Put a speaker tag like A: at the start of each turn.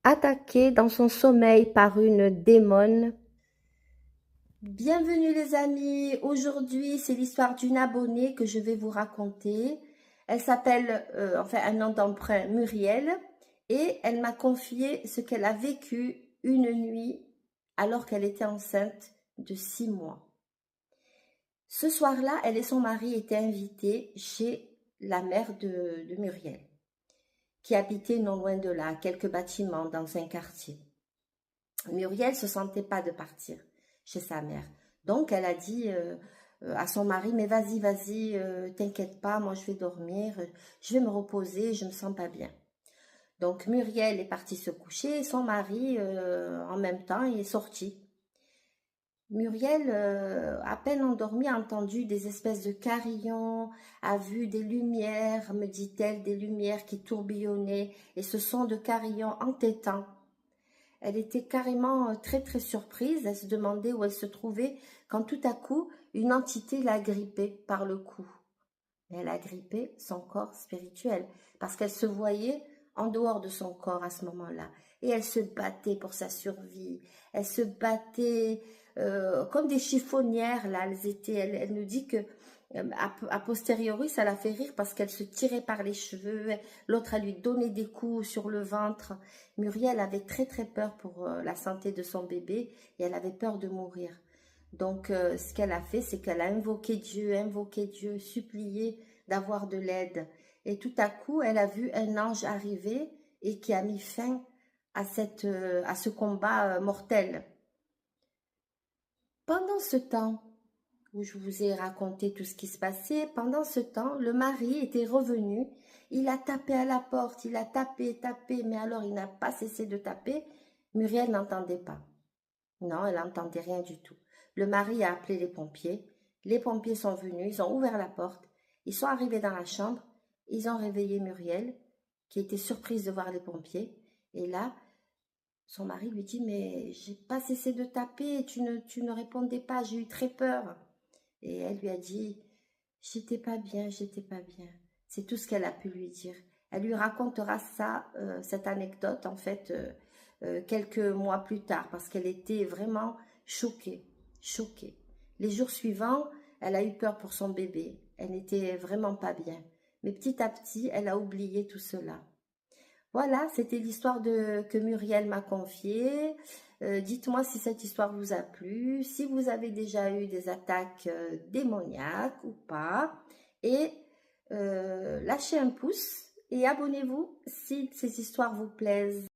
A: attaqué dans son sommeil par une démone. Bienvenue les amis, aujourd'hui c'est l'histoire d'une abonnée que je vais vous raconter. Elle s'appelle, enfin un nom d'emprunt, Muriel, et elle m'a confié ce qu'elle a vécu une nuit alors qu'elle était enceinte de 6 mois. Ce soir-là, elle et son mari étaient invités chez la mère de Muriel, qui habitait non loin de là, à quelques bâtiments dans un quartier. Muriel se sentait pas de partir chez sa mère. Donc, elle a dit à son mari, mais vas-y, vas-y, t'inquiète pas, moi je vais dormir, je vais me reposer, je me sens pas bien. Donc, Muriel est partie se coucher et son mari, en même temps, il est sorti. Muriel, à peine endormie, a entendu des espèces de carillons, a vu des lumières, me dit-elle, des lumières qui tourbillonnaient, et ce son de carillons entêtants. Elle était carrément très très surprise, elle se demandait où elle se trouvait quand tout à coup une entité l'a grippée par le cou. Elle a grippé son corps spirituel parce qu'elle se voyait en dehors de son corps à ce moment-là. Et elle se battait pour sa survie, elle se battait comme des chiffonnières, là, elle nous dit que a posteriori, ça la fait rire parce qu'elle se tirait par les cheveux, l'autre a lui donné des coups sur le ventre. Muriel avait très très peur pour la santé de son bébé et elle avait peur de mourir. Donc, ce qu'elle a fait, c'est qu'elle a invoqué Dieu, supplié d'avoir de l'aide. Et tout à coup, elle a vu un ange arriver et qui a mis fin à ce combat mortel. Pendant ce temps, où je vous ai raconté tout ce qui se passait, pendant ce temps, le mari était revenu, il a tapé à la porte, il a tapé, tapé, mais alors il n'a pas cessé de taper. Muriel n'entendait pas. Non, elle n'entendait rien du tout. Le mari a appelé les pompiers. Les pompiers sont venus, ils ont ouvert la porte, ils sont arrivés dans la chambre, ils ont réveillé Muriel, qui était surprise de voir les pompiers. Et là, son mari lui dit, mais j'ai pas cessé de taper, tu ne répondais pas, j'ai eu très peur. Et elle lui a dit, j'étais pas bien, j'étais pas bien. C'est tout ce qu'elle a pu lui dire. Elle lui racontera ça, cette anecdote, en fait, quelques mois plus tard, parce qu'elle était vraiment choquée, choquée. Les jours suivants, elle a eu peur pour son bébé. Elle n'était vraiment pas bien. Mais petit à petit, elle a oublié tout cela. Voilà, c'était l'histoire que Muriel m'a confiée. Dites-moi si cette histoire vous a plu, si vous avez déjà eu des attaques démoniaques ou pas. Et lâchez un pouce et abonnez-vous si ces histoires vous plaisent.